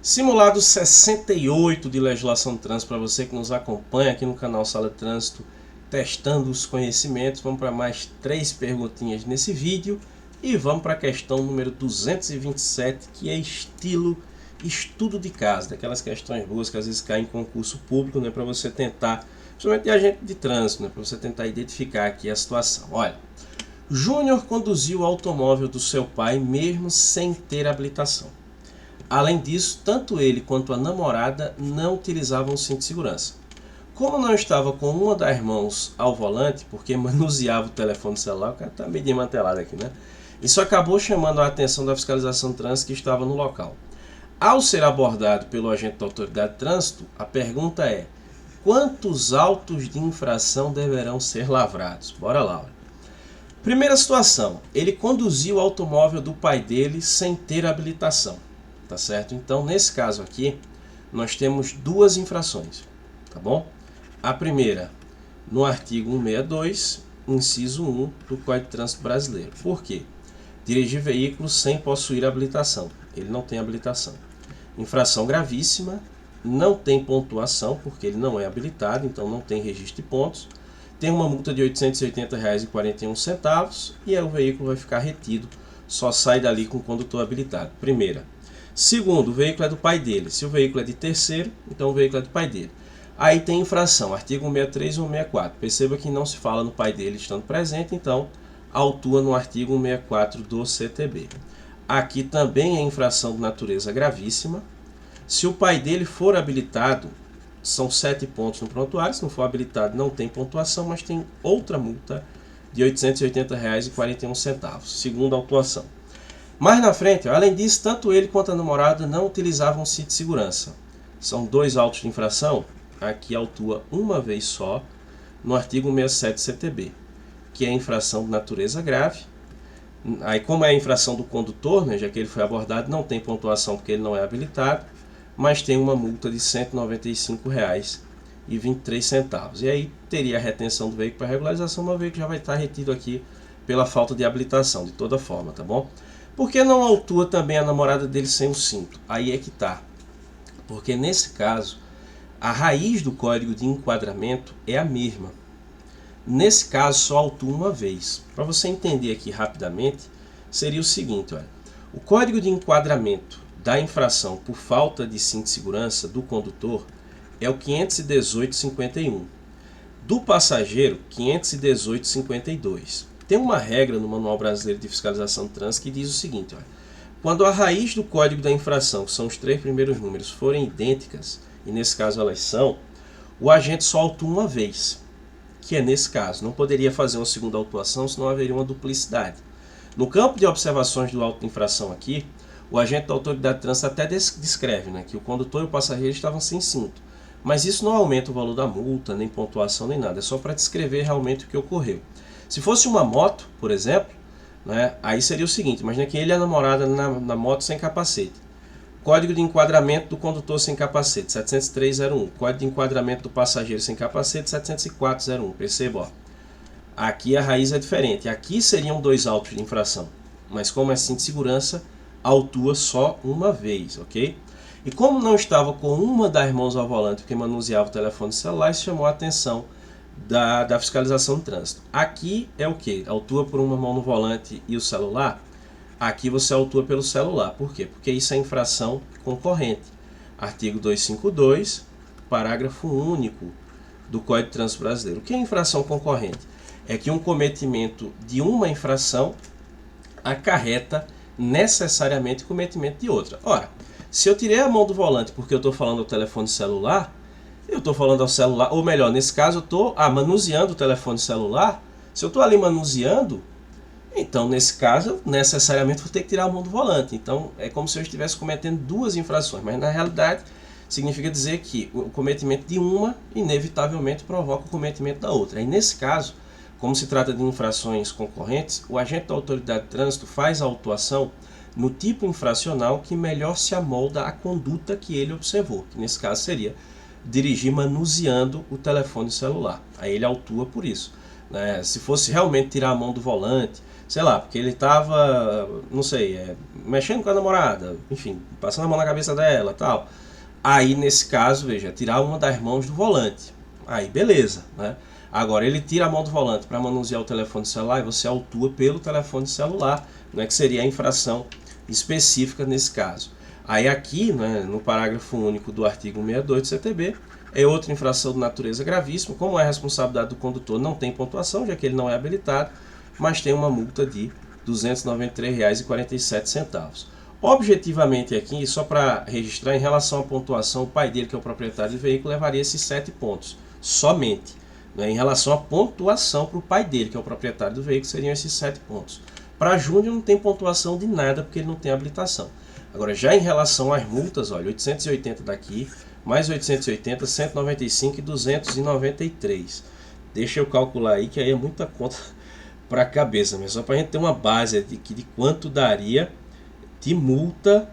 Simulado 68 de legislação de trânsito para você que nos acompanha aqui no canal Sala de Trânsito, testando os conhecimentos. Vamos para mais 3 perguntinhas nesse vídeo e vamos para a questão número 227, que é estilo estudo de caso, daquelas questões boas que às vezes caem em concurso público, né, para você tentar, principalmente de agente de trânsito, né, para você tentar identificar aqui a situação. Olha, Júnior conduziu o automóvel do seu pai mesmo sem ter habilitação. Além disso, tanto ele quanto a namorada não utilizavam o cinto de segurança. Como não estava com uma das mãos ao volante, porque manuseava o telefone celular, o cara está meio desmantelado aqui, né? Isso acabou chamando a atenção da fiscalização de trânsito que estava no local. Ao ser abordado pelo agente da autoridade de trânsito, a pergunta é: quantos autos de infração deverão ser lavrados? Bora lá. Primeira situação, ele conduziu o automóvel do pai dele sem ter habilitação. Tá certo? Então, nesse caso aqui, nós temos duas infrações, tá bom? A primeira, no artigo 162, inciso 1 do Código de Trânsito Brasileiro. Por quê? Dirigir veículo sem possuir habilitação. Ele não tem habilitação. Infração gravíssima, não tem pontuação, porque ele não é habilitado, então não tem registro de pontos. Tem uma multa de R$ 880,41 e aí o veículo vai ficar retido, só sai dali com o condutor habilitado. Primeira. Segundo, o veículo é do pai dele. Se o veículo é de terceiro, então o veículo é do pai dele. Aí tem infração, artigo 163 e 164. Perceba que não se fala no pai dele estando presente, então autua no artigo 164 do CTB. Aqui também é infração de natureza gravíssima. Se o pai dele for habilitado, são 7 pontos no prontuário. Se não for habilitado, não tem pontuação, mas tem outra multa de R$ 880,41, segundo a autuação. Mais na frente, além disso, tanto ele quanto a namorada não utilizavam cinto de segurança. São 2 autos de infração, aqui autua uma vez só, no artigo 67 CTB, que é infração de natureza grave. Aí, como é a infração do condutor, né, já que ele foi abordado, não tem pontuação porque ele não é habilitado, mas tem uma multa de R$ 195,23. E aí teria a retenção do veículo para regularização, mas o veículo já vai estar retido aqui pela falta de habilitação, de toda forma, tá bom? Por que não autua também a namorada dele sem o cinto? Aí é que tá. Porque nesse caso, a raiz do código de enquadramento é a mesma. Nesse caso, só autua uma vez. Para você entender aqui rapidamente, seria o seguinte, olha. O código de enquadramento da infração por falta de cinto de segurança do condutor é o 518.51. Do passageiro, 518.52. Tem uma regra no Manual Brasileiro de Fiscalização de Trânsito que diz o seguinte, olha, quando a raiz do código da infração, que são os 3 primeiros números, forem idênticas, e nesse caso elas são, o agente só autua uma vez, que é nesse caso. Não poderia fazer uma segunda autuação, senão haveria uma duplicidade. No campo de observações do auto de infração aqui, o agente da autoridade de trânsito até descreve, né, que o condutor e o passageiro estavam sem cinto. Mas isso não aumenta o valor da multa, nem pontuação, nem nada. É só para descrever realmente o que ocorreu. Se fosse uma moto, por exemplo, né, aí seria o seguinte, imagina que ele e a namorada na moto sem capacete. Código de enquadramento do condutor sem capacete, 703.01. Código de enquadramento do passageiro sem capacete, 704.01. Perceba, ó. Aqui a raiz é diferente. Aqui seriam 2 autos de infração. Mas como é cinto de segurança, autua só uma vez, ok? E como não estava com uma das mãos ao volante porque manuseava o telefone celular, isso chamou a atenção da fiscalização de trânsito. Aqui é o que? Autua por uma mão no volante e o celular? Aqui você autua pelo celular. Por quê? Porque isso é infração concorrente. Artigo 252, parágrafo único do Código de Trânsito Brasileiro. O que é infração concorrente? É que um cometimento de uma infração acarreta necessariamente o cometimento de outra. Ora, se eu tirei a mão do volante porque eu estou falando ao telefone celular, eu estou falando ao celular, ou melhor, nesse caso eu estou manuseando o telefone celular. Se eu estou ali manuseando, então nesse caso necessariamente vou ter que tirar a mão do volante. Então é como se eu estivesse cometendo 2 infrações, mas na realidade significa dizer que o cometimento de uma inevitavelmente provoca o cometimento da outra. E nesse caso, como se trata de infrações concorrentes, o agente da autoridade de trânsito faz a autuação no tipo infracional que melhor se amolda à conduta que ele observou, que nesse caso seria dirigir manuseando o telefone celular. Aí ele autua por isso. Se fosse realmente tirar a mão do volante, sei lá, porque ele estava, não sei, mexendo com a namorada, enfim, passando a mão na cabeça dela, tal. Aí nesse caso, veja, tirar uma das mãos do volante. Aí beleza, né? Agora ele tira a mão do volante para manusear o telefone celular e você autua pelo telefone celular, né, que seria a infração específica nesse caso. Aí aqui, né, no parágrafo único do artigo 62 do CTB, é outra infração de natureza gravíssima, como é a responsabilidade do condutor, não tem pontuação, já que ele não é habilitado, mas tem uma multa de R$ 293,47. Objetivamente aqui, só para registrar, em relação à pontuação, o pai dele, que é o proprietário do veículo, levaria esses 7 pontos, somente. Né? Em relação à pontuação para o pai dele, que é o proprietário do veículo, seriam esses 7 pontos. Para Júnior não tem pontuação de nada, porque ele não tem habilitação. Agora, já em relação às multas, olha, 880 daqui, mais 880, 195 e 293. Deixa eu calcular aí, que aí é muita conta para a cabeça, mas só para a gente ter uma base de quanto daria de multa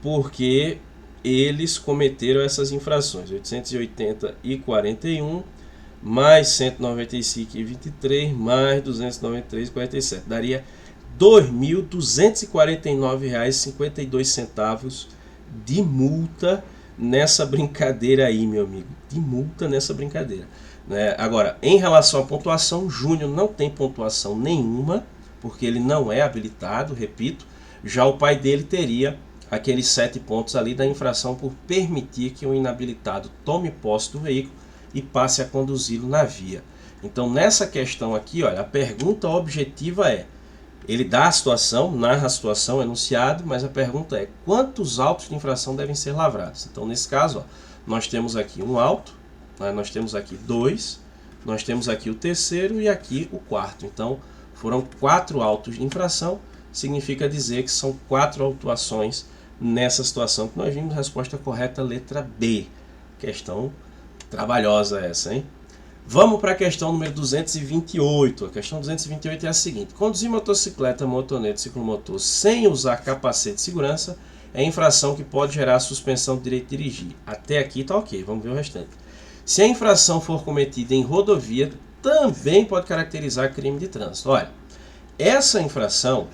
porque eles cometeram essas infrações. 880 e 41 mais 195 e 23 mais 293 e 47 daria R$ 2.249,52 de multa nessa brincadeira aí, meu amigo, de multa nessa brincadeira, né? Agora, em relação à pontuação, Júnior não tem pontuação nenhuma, porque ele não é habilitado, repito. Já o pai dele teria aqueles 7 pontos ali da infração por permitir que o inabilitado tome posse do veículo e passe a conduzi-lo na via. Então, nessa questão aqui, olha, a pergunta objetiva é, ele dá a situação, narra a situação, enunciado, mas a pergunta é, quantos autos de infração devem ser lavrados? Então, nesse caso, ó, nós temos aqui um auto, né, nós temos aqui 2, nós temos aqui o terceiro e aqui o quarto. Então, foram 4 autos de infração, significa dizer que são 4 autuações nessa situação que nós vimos. Resposta correta, letra B. Questão trabalhosa essa, hein? Vamos para a questão número 228. A questão 228 é a seguinte: conduzir motocicleta, motonete, ciclomotor sem usar capacete de segurança é infração que pode gerar suspensão do direito de dirigir. Até aqui tá ok, vamos ver o restante. Se a infração for cometida em rodovia, também pode caracterizar crime de trânsito. Olha, essa infração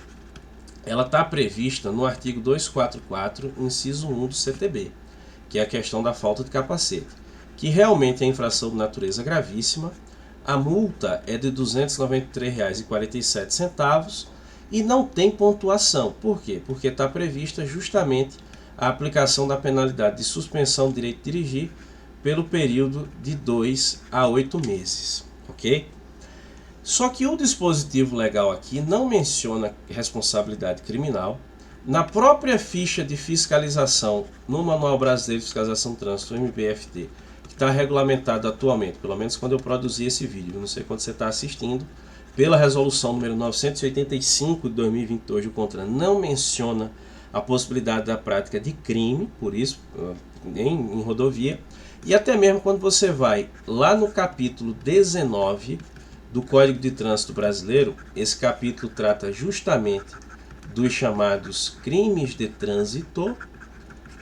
ela está prevista no artigo 244, inciso 1 do CTB, que é a questão da falta de capacete, que realmente é infração de natureza gravíssima. A multa é de R$ 293,47 e não tem pontuação. Por quê? Porque está prevista justamente a aplicação da penalidade de suspensão do direito de dirigir pelo período de 2 a 8 meses. Ok? Só que o dispositivo legal aqui não menciona responsabilidade criminal. Na própria ficha de fiscalização no Manual Brasileiro de Fiscalização do Trânsito, MBFT, que está regulamentado atualmente, pelo menos quando eu produzi esse vídeo, não sei quando você está assistindo, pela resolução número 985 de 2022 do CONTRAN, não menciona a possibilidade da prática de crime, por isso, em rodovia. E até mesmo quando você vai lá no capítulo 19 do Código de Trânsito Brasileiro, esse capítulo trata justamente dos chamados crimes de trânsito,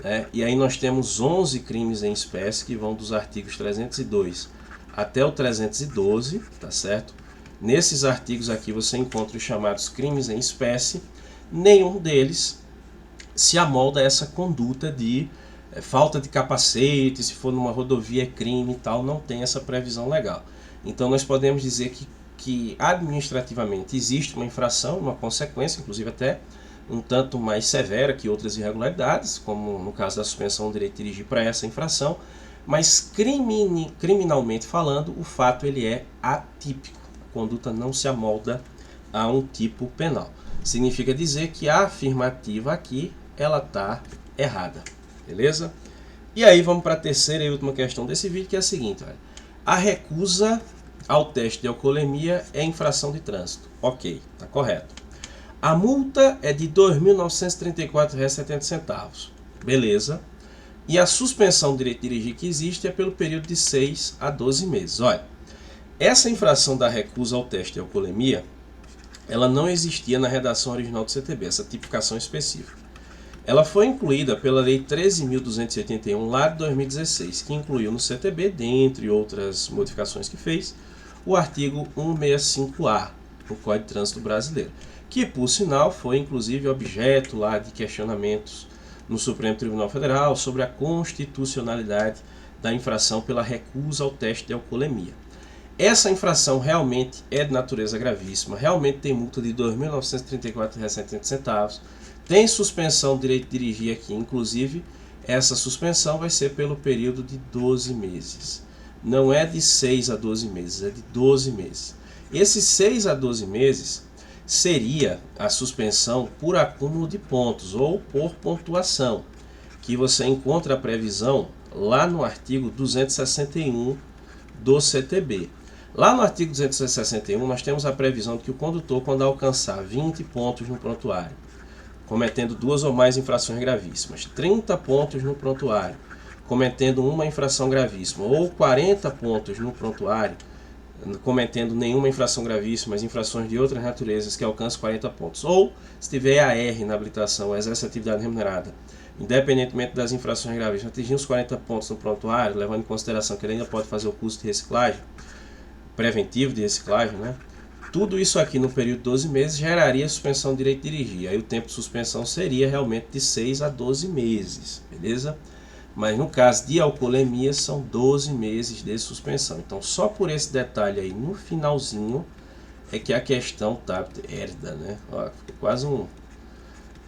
né? E aí nós temos 11 crimes em espécie que vão dos artigos 302 até o 312, tá certo? Nesses artigos aqui você encontra os chamados crimes em espécie. Nenhum deles se amolda a essa conduta de falta de capacete, se for numa rodovia é crime e tal, não tem essa previsão legal. Então nós podemos dizer que administrativamente existe uma infração, uma consequência, inclusive até um tanto mais severa que outras irregularidades, como no caso da suspensão do direito de dirigir para essa infração, mas criminalmente falando, o fato ele é atípico. A conduta não se amolda a um tipo penal. Significa dizer que a afirmativa aqui ela está errada, beleza? E aí vamos para a terceira e última questão desse vídeo, que é a seguinte: olha, a recusa ao teste de alcoolemia é infração de trânsito. Ok, está correto. A multa é de R$ 2.934,70. Beleza. E a suspensão do direito de dirigir que existe é pelo período de 6 a 12 meses. Olha, essa infração da recusa ao teste de alcoolemia, ela não existia na redação original do CTB, essa tipificação específica. Ela foi incluída pela Lei 13.281, lá de 2016, que incluiu no CTB, dentre outras modificações que fez, o artigo 165A do Código de Trânsito Brasileiro. que por sinal foi inclusive objeto lá de questionamentos no Supremo Tribunal Federal sobre a constitucionalidade da infração pela recusa ao teste de alcoolemia. Essa infração realmente é de natureza gravíssima, realmente tem multa de R$ 2.934,70, tem suspensão do direito de dirigir aqui, inclusive essa suspensão vai ser pelo período de 12 meses. Não é de 6 a 12 meses, é de 12 meses. Esses 6 a 12 meses seria a suspensão por acúmulo de pontos ou por pontuação, que você encontra a previsão lá no artigo 261 do CTB. Lá no artigo 261 nós temos a previsão de que o condutor, quando alcançar 20 pontos no prontuário, cometendo 2 ou mais infrações gravíssimas, 30 pontos no prontuário, cometendo uma infração gravíssima, ou 40 pontos no prontuário, cometendo nenhuma infração gravíssima, mas infrações de outras naturezas que alcancem 40 pontos, ou se tiver AR na habilitação, exerce atividade remunerada, independentemente das infrações gravíssimas, atingir os 40 pontos no prontuário, levando em consideração que ele ainda pode fazer o curso de reciclagem, preventivo de reciclagem, né? Tudo isso aqui no período de 12 meses geraria suspensão de direito de dirigir. Aí o tempo de suspensão seria realmente de 6 a 12 meses, beleza? Mas no caso de alcoolemia são 12 meses de suspensão. Então só por esse detalhe aí no finalzinho é que a questão tá herda, né? Ó, quase um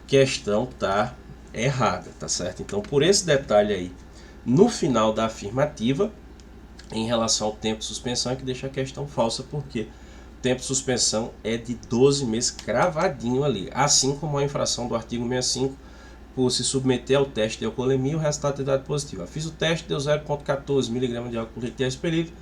questão tá errada, tá certo? Então por esse detalhe aí no final da afirmativa em relação ao tempo de suspensão é que deixa a questão falsa, porque o tempo de suspensão é de 12 meses cravadinho ali, assim como a infração do artigo 65 por se submeter ao teste de alcoolemia, o resultado ter dado positivo. Eu fiz o teste, deu 0,14 mg de álcool por litro expelido,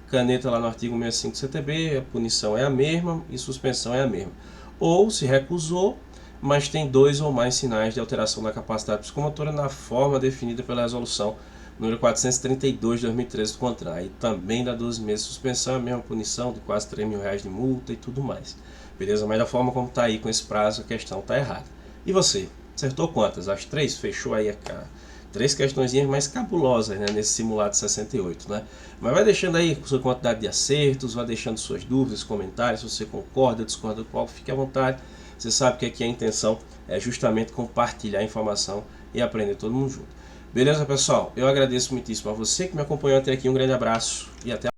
caneta lá no artigo 65 do CTB, a punição é a mesma e suspensão é a mesma. Ou se recusou, mas tem 2 ou mais sinais de alteração da capacidade psicomotora na forma definida pela resolução número 432 de 2013 do CONTRAN. Aí também dá 12 meses de suspensão, a mesma punição de quase R$ 3.000 de multa e tudo mais. Beleza? Mas da forma como está aí com esse prazo, a questão está errada. E você? Acertou quantas? As 3? Fechou aí a 3 questõezinhas mais cabulosas, né, nesse simulado 68, né? Mas vai deixando aí sua quantidade de acertos, vai deixando suas dúvidas, comentários, se você concorda, discorda do qual, fique à vontade. Você sabe que aqui a intenção é justamente compartilhar a informação e aprender todo mundo junto. Beleza, pessoal? Eu agradeço muitíssimo a você que me acompanhou até aqui. Um grande abraço e até a